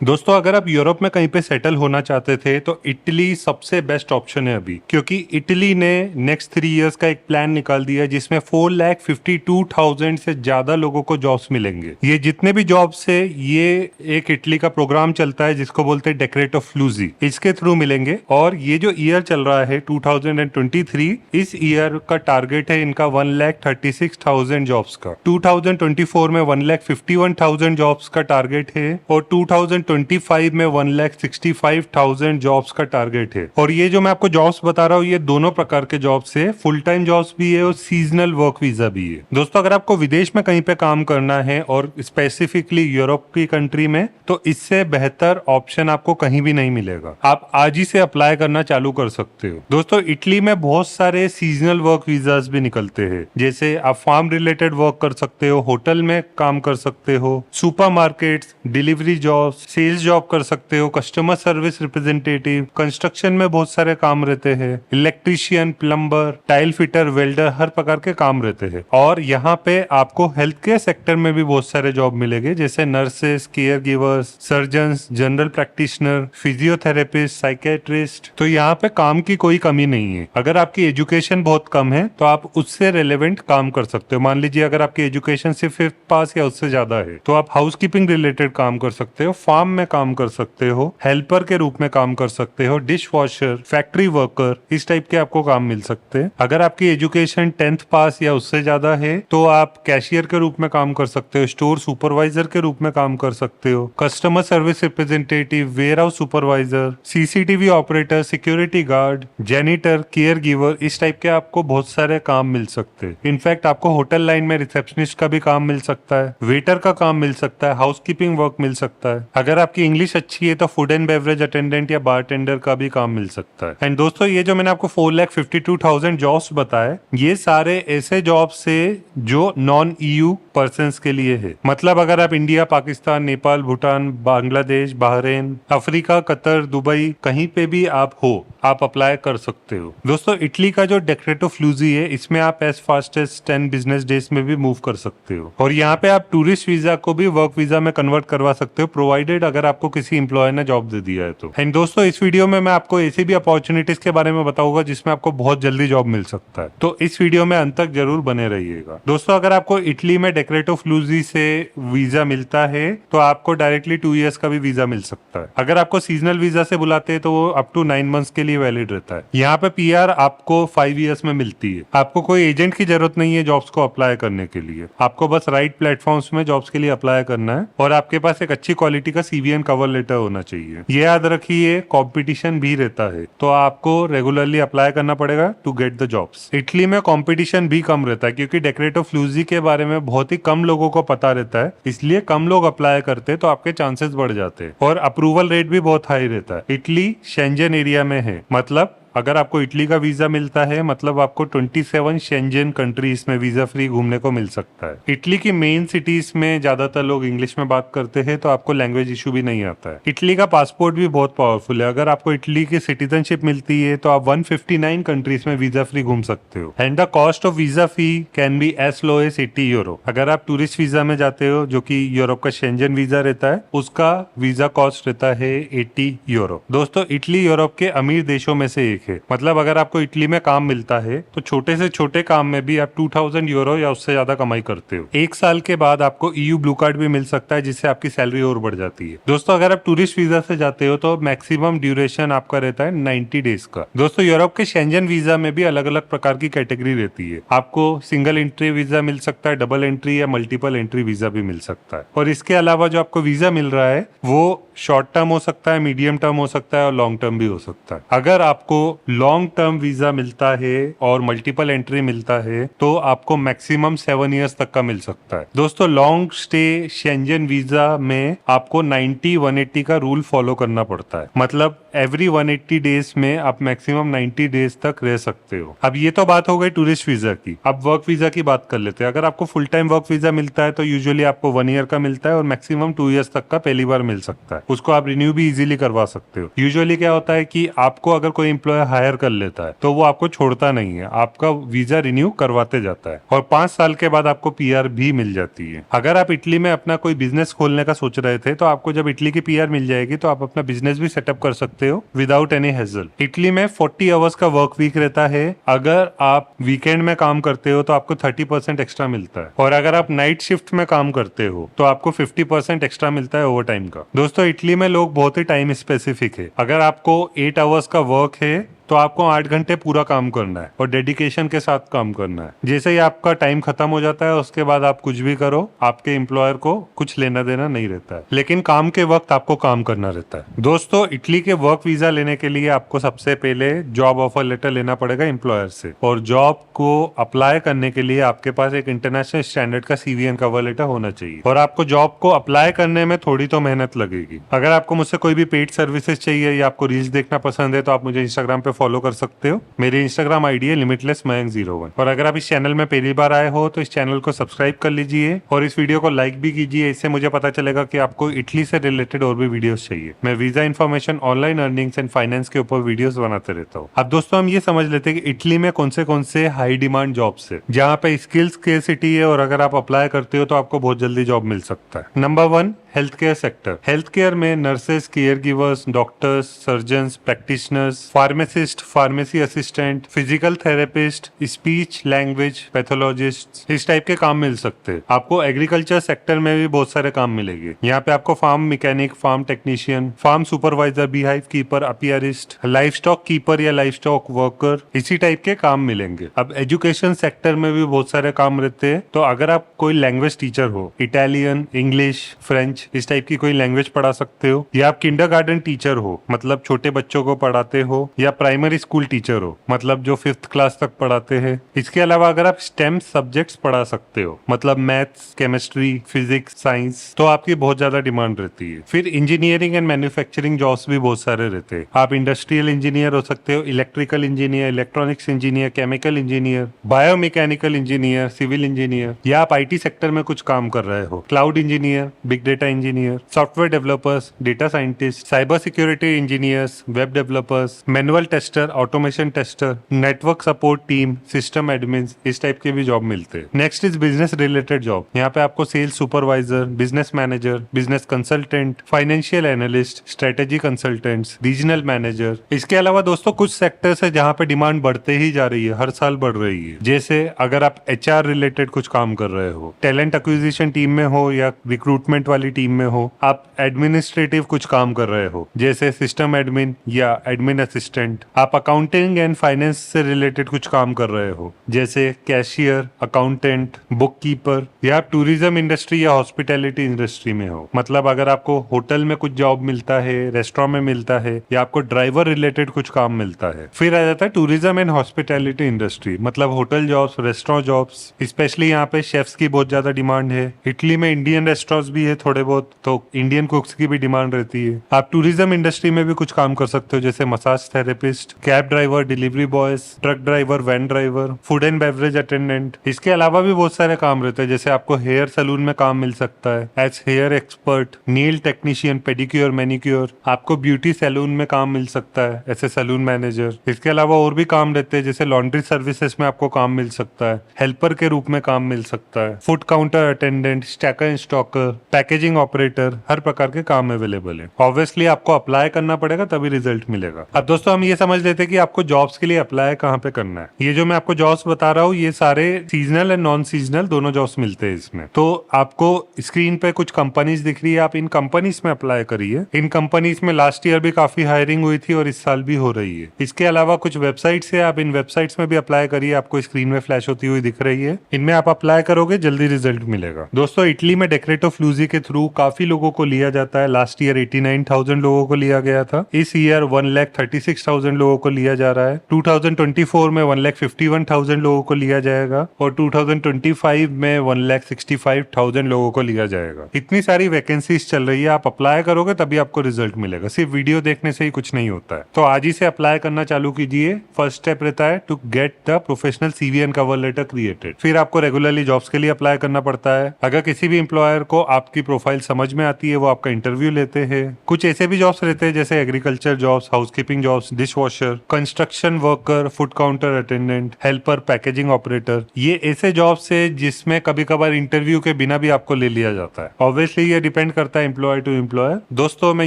दोस्तों अगर आप यूरोप में कहीं पे सेटल होना चाहते थे तो इटली सबसे बेस्ट ऑप्शन है अभी, क्योंकि इटली ने नेक्स्ट 3 इयर्स का एक प्लान निकाल दिया है जिसमें 4,52,000 से ज्यादा लोगों को जॉब्स मिलेंगे। ये जितने भी जॉब्स है ये एक इटली का प्रोग्राम चलता है जिसको बोलते हैं डेक्रेट ऑफ फ्लूजी, इसके थ्रू मिलेंगे। और ये जो ईयर चल रहा है 2023, इस ईयर का टारगेट है इनका 1,36,000 जॉब्स का। 2024 में 1,51,000 जॉब्स का टारगेट है और 2025 में 1,65,000 जॉब्स का टारगेट है। और ये जो मैं आपको जॉब्स बता रहा हूँ ये दोनों प्रकार के जॉब्स है, फुल टाइम जॉब्स भी है और सीजनल वर्क वीजा भी है। दोस्तों अगर आपको विदेश में कहीं पे काम करना है और स्पेसिफिकली यूरोप की कंट्री में, तो इससे बेहतर ऑप्शन आपको कहीं भी नहीं मिलेगा। आप आज ही से अप्लाई करना चालू कर सकते हो। दोस्तों इटली में बहुत सारे सीजनल वर्क वीजाज भी निकलते हैं, जैसे आप फार्म रिलेटेड वर्क कर सकते हो, होटल में काम कर सकते हो, supermarkets, delivery job, sales job कर सकते हो, कस्टमर सर्विस रिप्रेजेंटेटिव, कंस्ट्रक्शन में बहुत सारे काम रहते हैं, electrician, plumber, tile fitter, welder, हर प्रकार के काम रहते हैं। और यहाँ पे आपको हेल्थ केयर सेक्टर में भी बहुत सारे जॉब मिलेंगे, जैसे nurses, care givers, surgeons, general practitioner, physiotherapist, psychiatrist. तो यहाँ पे काम की कोई कमी नहीं है। अगर आपकी एजुकेशन बहुत कम है तो आप उससे रेलेवेंट काम कर सकते हो। मान लीजिए अगर आपकी एजुकेशन सिर्फ 5th पास या उससे ज्यादा है तो आप हाउसकीपिंग रिलेटेड काम कर सकते हो, फार्म में काम कर सकते हो, हेल्पर के रूप में काम कर सकते हो, डिश वॉशर, फैक्ट्री वर्कर, इस टाइप के आपको काम मिल सकते हैं। अगर आपकी एजुकेशन 10th पास या उससे ज्यादा है तो आप कैशियर के रूप में काम कर सकते हो, स्टोर सुपरवाइजर के रूप में काम कर सकते हो, customer service representative, warehouse supervisor, CCTV operator, security guard, janitor, caregiver, इस टाइप के आपको बहुत सारे काम मिल सकते हैं। इनफैक्ट आपको होटल लाइन में रिसेप्शनिस्ट का भी काम मिल सकता है, वेटर का काम मिल सकता है, हाउसकीपिंग वर्क मिल सकता है। अगर आपकी इंग्लिश अच्छी है तो फूड एंड बेवरेज अटेंडेंट या बारटेंडर का भी काम मिल सकता है। एंड दोस्तों ये जो मैंने आपको 4,52,000 जॉब्स बताए, ये सारे ऐसे जॉब्स है जो नॉन ईयू पर्सन्स के लिए है। मतलब अगर आप India, Pakistan, Nepal, Bhutan, Bangladesh, Bahrain, Africa, Qatar, Dubai, कहीं पे भी आप हो, आप अप्लाई कर सकते हो। दोस्तों इटली का जो डेक्रेट ऑफ फ्लूजी है इसमें आप as fast as 10 business days में भी मूव कर सकते हो। और यहाँ पे आप टूरिस्ट वीजा को भी वर्क वीजा में कन्वर्ट करवा सकते हो, प्रोवाइडेड अगर आपको किसी एम्प्लॉयर ने जॉब दे दिया है तो। एंड दोस्तों इस वीडियो में मैं आपको ऐसी भी अपॉर्चुनिटीज के बारे में बताऊंगा जिसमें आपको बहुत जल्दी जॉब मिल सकता है, तो इस वीडियो में अंत तक जरूर बने रहिएगा। दोस्तों अगर आपको इटली में डेक्रेट ऑफ फ्लूजी से वीजा मिलता है तो आपको डायरेक्टली 2 इयर्स का भी वीजा मिल सकता है। अगर आपको सीजनल वीजा से बुलाते हैं तो वो अप टू 9 मंथ्स के लिए वैलिड रहता है। यहाँ पे पीआर आपको 5 इयर्स में मिलती है। आपको कोई एजेंट की जरूरत नहीं है जॉब्स को अप्लाई करने के लिए, आपको बस राइट प्लेटफॉर्म्स में जॉब्स के लिए अप्लाई करना है और आपके पास एक अच्छी क्वालिटी का सीवी एंड कवर लेटर होना चाहिए। ये याद रखिए कंपटीशन भी रहता है तो आपको रेगुलरली अप्लाई करना पड़ेगा to get the jobs. Italy में कंपटीशन भी कम रहता है क्योंकि डेक्रेट ऑफ फ्लूजी के बारे में बहुत ही कम लोगों को पता रहता है, इसलिए कम लोग अप्लाई करते हैं तो आपके चांसेस बढ़ जाते हैं। और अप्रूवल रेट भी बहुत हाई रहता है। इटली शेंजन एरिया में है, मतलब अगर आपको इटली का वीजा मिलता है मतलब आपको 27 शेंजन कंट्रीज में वीजा फ्री घूमने को मिल सकता है। इटली की मेन सिटीज में ज्यादातर लोग इंग्लिश में बात करते हैं तो आपको लैंग्वेज इशू भी नहीं आता है। इटली का पासपोर्ट भी बहुत पावरफुल है। अगर आपको इटली की सिटीजनशिप मिलती है तो आप 159 कंट्रीज में वीजा फ्री घूम सकते हो। And the cost of visa fee can be as low as 80 euro. अगर आप टूरिस्ट वीजा में जाते हो जो कि यूरोप का शेंजन वीजा रहता है, उसका वीजा कॉस्ट रहता है 80 यूरो। दोस्तों इटली यूरोप के अमीर देशों में से एक है। मतलब अगर आपको इटली में काम मिलता है तो छोटे से छोटे काम में भी आप 2000 यूरो या उससे ज्यादा कमाई करते हो। 1 साल के बाद आपको ईयू ब्लू कार्ड भी मिल सकता है जिससे आपकी सैलरी और बढ़ जाती है। दोस्तों अगर आप टूरिस्ट वीजा से जाते हो तो मैक्सिमम ड्यूरेशन आपका रहता है 90 डेज का। दोस्तों यूरोप के शेंजन वीजा में भी अलग अलग प्रकार की कैटेगरी रहती है। आपको सिंगल एंट्री वीजा मिल सकता है, डबल एंट्री या मल्टीपल एंट्री वीजा भी मिल सकता है। और इसके अलावा जो आपको वीजा मिल रहा है वो शॉर्ट टर्म हो सकता है, मीडियम टर्म हो सकता है और लॉन्ग टर्म भी हो सकता है। अगर आपको लॉन्ग टर्म वीजा मिलता है और मल्टीपल एंट्री मिलता है तो आपको मैक्सिमम 7 इयर्स तक का मिल सकता है। दोस्तों लॉन्ग स्टे शेंजन वीजा में आपको 90-180 का रूल फॉलो करना पड़ता है। मतलब एवरी 180 डेज में आप मैक्सिमम 90 डेज तक रह सकते हो। अब ये तो बात हो गई टूरिस्ट वीजा की। अब वर्क वीजा की बात कर लेते हैं। अगर आपको फुल टाइम वर्क वीजा मिलता है तो यूजुअली आपको 1 ईयर का मिलता है और मैक्सिमम 2 इयर्स तक का पहली बार मिल सकता है। उसको आप रिन्यू भी इजीली करवा सकते हो। यूजुअली क्या होता है कि आपको अगर कोई एम्प्लॉयर हायर कर लेता है तो वो आपको छोड़ता नहीं है, आपका वीजा रिन्यू करवाते जाता है और 5 साल के बाद आपको पीआर भी मिल जाती है। अगर आप इटली में अपना कोई बिजनेस खोलने का सोच रहे थे तो आपको जब इटली की पीआर मिल जाएगी तो आप अपना बिजनेस भी सेटअप कर सकते हो विदाउट एनी हेजल। इटली में 40 आवर्स का वर्क वीक रहता है। अगर आप वीकेंड में काम करते हो तो आपको 30% एक्स्ट्रा मिलता है और अगर आप नाइट शिफ्ट में काम करते हो तो आपको 50% एक्स्ट्रा मिलता है ओवर टाइम का। दोस्तों इटली में लोग बहुत ही टाइम स्पेसिफिक है। अगर आपको 8 आवर्स का वर्क है तो आपको 8 घंटे पूरा काम करना है और डेडिकेशन के साथ काम करना है। जैसे ही आपका टाइम खत्म हो जाता है उसके बाद आप कुछ भी करो, आपके एम्प्लॉयर को कुछ लेना देना नहीं रहता है, लेकिन काम के वक्त आपको काम करना रहता है। दोस्तों इटली के वर्क वीजा लेने के लिए आपको सबसे पहले जॉब ऑफर लेटर लेना पड़ेगा एम्प्लॉयर से और जॉब को अप्लाई करने के लिए आपके पास एक इंटरनेशनल स्टैंडर्ड का सीवी एंड कवर लेटर होना चाहिए और आपको जॉब को अप्लाई करने में थोड़ी तो मेहनत लगेगी। अगर आपको मुझसे कोई भी पेड सर्विसेज चाहिए या आपको रील्स देखना पसंद है तो आप मुझे इंस्टाग्राम पे फॉलो कर सकते हो। मेरी इंस्टाग्राम आईडी है लिमिटलेस मयंक 01 और अगर आप इस चैनल में पहली बार आए हो तो इस चैनल को सब्सक्राइब कर लीजिए और इस वीडियो को लाइक भी कीजिए। इससे मुझे पता चलेगा कि आपको इटली से रिलेटेड और भी वीडियोस चाहिए। मैं visa information, online earnings and finance के ऊपर वीडियोस बनाते रहता हूँ। अब दोस्तों हम ये समझ लेते हैं कि इटली में कौन से हाई डिमांड जॉब्स है जहाँ पे स्किल्स स्केर्सिटी है और अगर आप अप्लाई करते हो तो आपको बहुत जल्दी जॉब मिल सकता है। Number 1 health care sector. Health care में nurses, care givers, doctors, surgeons, practitioners, pharmacist, pharmacy assistant, physical therapist, speech language pathologist, इस टाइप के काम मिल सकते हैं। आपको एग्रीकल्चर सेक्टर में भी बहुत सारे काम मिलेंगे। यहाँ पे आपको farm mechanic, farm technician, farm supervisor, beehive keeper, apiarist, livestock keeper या लाइफ स्टॉक वर्कर, इसी टाइप के काम मिलेंगे। अब एजुकेशन सेक्टर में भी बहुत सारे काम रहते हैं। तो अगर आप कोई लैंग्वेज टीचर हो, इटालियन, इंग्लिश, फ्रेंच, इस टाइप की कोई लैंग्वेज पढ़ा सकते हो, या आप किंडरगार्टन टीचर हो मतलब छोटे बच्चों को पढ़ाते हो, या प्राइमरी स्कूल टीचर हो मतलब जो 5th क्लास तक पढ़ाते हैं। इसके अलावा अगर आप स्टेम सब्जेक्ट्स पढ़ा सकते हो मतलब मैथ्स, केमिस्ट्री, फिजिक्स, साइंस, तो आपकी बहुत ज्यादा डिमांड रहती है। फिर इंजीनियरिंग एंड मैन्युफैक्चरिंग जॉब्स भी बहुत सारे रहते हैं। आप इंडस्ट्रियल इंजीनियर हो सकते हो, electrical engineer, electronics engineer, chemical engineer, biomechanical engineer, civil engineer, या आप आईटी सेक्टर में कुछ काम कर रहे हो, cloud engineer, big data engineer, software developers, data scientist, cyber security engineers, web developers, manual tester, automation tester, network support team, system admin, इस type के भी जॉब मिलते हैं। Next is business related job. यहाँ पे आपको sales supervisor, business manager, business consultant, financial analyst, strategy consultants, regional manager. इसके अलावा दोस्तों कुछ सेक्टर्स है जहाँ पे डिमांड बढ़ते ही जा रही है, हर साल बढ़ रही है। जैसे अगर आप एचआर रिलेटेड कुछ काम कर रहे हो, टैलेंट एक्विजिशन टीम में हो या रिक्रूटमेंट वाली टीम में हो, आप एडमिनिस्ट्रेटिव कुछ काम कर रहे हो जैसे सिस्टम एडमिन या एडमिन असिस्टेंट, आप अकाउंटिंग एंड फाइनेंस से रिलेटेड कुछ काम कर रहे हो जैसे कैशियर, अकाउंटेंट, बुक कीपर, या आप टूरिज्म इंडस्ट्री या हॉस्पिटैलिटी इंडस्ट्री में हो मतलब अगर आपको होटल में कुछ जॉब मिलता है, रेस्टोरेंट में मिलता है, या आपको ड्राइवर रिलेटेड कुछ काम मिलता है। फिर आ जाता है टूरिज्म एंड हॉस्पिटैलिटी इंडस्ट्री मतलब hotel jobs, restaurant jobs, specially यहाँ पे शेफ्स की बहुत ज्यादा डिमांड है। इटली में इंडियन रेस्टोरेंट्स भी है थोड़े बहुत, तो इंडियन कुक्स की भी डिमांड रहती है। आप टूरिज्म इंडस्ट्री में भी कुछ काम कर सकते हो जैसे massage therapist, cab driver, delivery boys, truck driver, van driver, food and beverage attendant. इसके अलावा भी बहुत सारे काम रहते हैं जैसे आपको हेयर सलून में काम मिल सकता है एज हेयर एक्सपर्ट, नील टेक्नीशियन, पेडिक्योर, मैनिक्योर। आपको ब्यूटी सैलून में काम मिल सकता है ऐसे सलून मैनेजर। इसके अलावा और भी काम रहते हैं जैसे लॉन्ड्री सर्विसेज में आपको काम मिल सकता है, हेल्पर के रूप में काम मिल सकता है, food counter attendant, stacker and stocker, packaging operator, हर प्रकार के काम अवेलेबल है। ऑब्वियसली आपको अप्लाई करना पड़ेगा तभी रिजल्ट मिलेगा। अब दोस्तों हम ये समझ लेते हैं कि आपको जॉब्स के लिए अप्लाई कहाँ पे करना है। ये जो मैं आपको जॉब्स बता रहा हूँ ये सारे सीजनल एंड नॉन सीजनल दोनों जॉब्स मिलते हैं इसमें। तो आपको स्क्रीन पे कुछ कंपनीज दिख रही है, आप इन कंपनीज में अप्लाई करिए। इन कंपनीज में लास्ट ईयर भी काफी हायरिंग हुई थी और इस साल भी हो रही है। इसके अलावा कुछ वेबसाइट्स है, आप इन वेबसाइट्स में भी अप्लाई करिए, आपको स्क्रीन में फ्लैश होती हुई दिख रही है। इनमें आप अप्लाई करोगे जल्दी रिजल्ट मिलेगा। दोस्तों इटली में डेक्रेटो फ्लूजी के थ्रू काफी लोगों को लिया जाता है। लास्ट ईयर 89,000 लोगों को लिया गया था, इस ईयर 1,36,000 लोगों को लिया जा रहा है, 2024 में 1,51,000 लोगों को लिया जाएगा और 2025 में 1,65,000 लोगों को लिया जाएगा। इतनी सारी वैकेंसीज चल रही है, आप अप्लाई करोगे तभी आपको रिजल्ट मिलेगा, सिर्फ वीडियो देखने से ही कुछ नहीं होता है। तो आज ही से अप्लाई करना चालू कीजिए। फर्स्ट स्टेप रहता है to get the professional CV and cover letter created. फिर आपको रेगुलरली जॉब्स के लिए अप्लाई करना पड़ता है। अगर किसी भी एम्प्लॉयर को आपकी प्रोफाइल समझ में आती है, वो आपका इंटरव्यू लेते हैं। कुछ ऐसे भी जॉब्स रहते हैं जैसे agriculture jobs, housekeeping jobs, dish washer, construction worker, food counter attendant, helper, packaging operator. ये ऐसे जॉब्स है जिसमें कभी कभार इंटरव्यू के बिना भी आपको ले लिया जाता है। ऑब्वियसली ये डिपेंड करता है एम्प्लॉयर टू एम्प्लॉयर। दोस्तों, मैं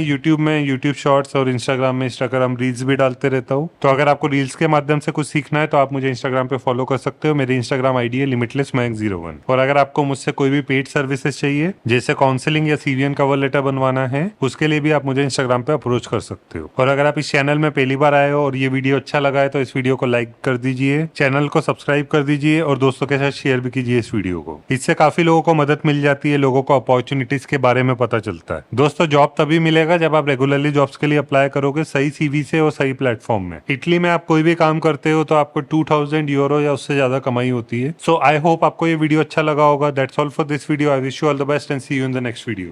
यूट्यूब शॉर्ट्स और इंस्टाग्राम रील्स भी डालते रहता हूँ, तो अगर आपको रील्स के माध्यम से कुछ सीखना है तो आप मुझे इंस्टाग्राम पे फॉलो कर सकते हो। मेरी इंस्टाग्राम आईडी है limitlessmax01। और अगर आपको मुझसे कोई भी पेड सर्विसेज चाहिए जैसे काउंसलिंग या CV एंड कवर लेटर बनवाना है, उसके लिए भी आप मुझे इंस्टाग्राम पे अप्रोच कर सकते हो। और अगर आप इस चैनल में पहली बार आए हो और ये वीडियो अच्छा लगा है तो इस वीडियो को लाइक कर दीजिए, चैनल को सब्सक्राइब कर दीजिए और दोस्तों के साथ शेयर भी कीजिए इस वीडियो को। इससे काफी लोगों को मदद मिल जाती है, लोगों को अपॉर्चुनिटीज के बारे में पता चलता है। दोस्तों, जॉब तभी मिलेगा जब आप रेगुलरली जॉब्स के लिए अप्लाई करोगे सही CV से और सही प्लेटफॉर्म में। इटली में आप कोई भी काम करते हो तो आपको 2000 यूरो या उससे ज्यादा कमाई होती है। सो आई होप आपको ये वीडियो अच्छा लगा होगा। That's all for this video. I wish you all the best and see you in the next video.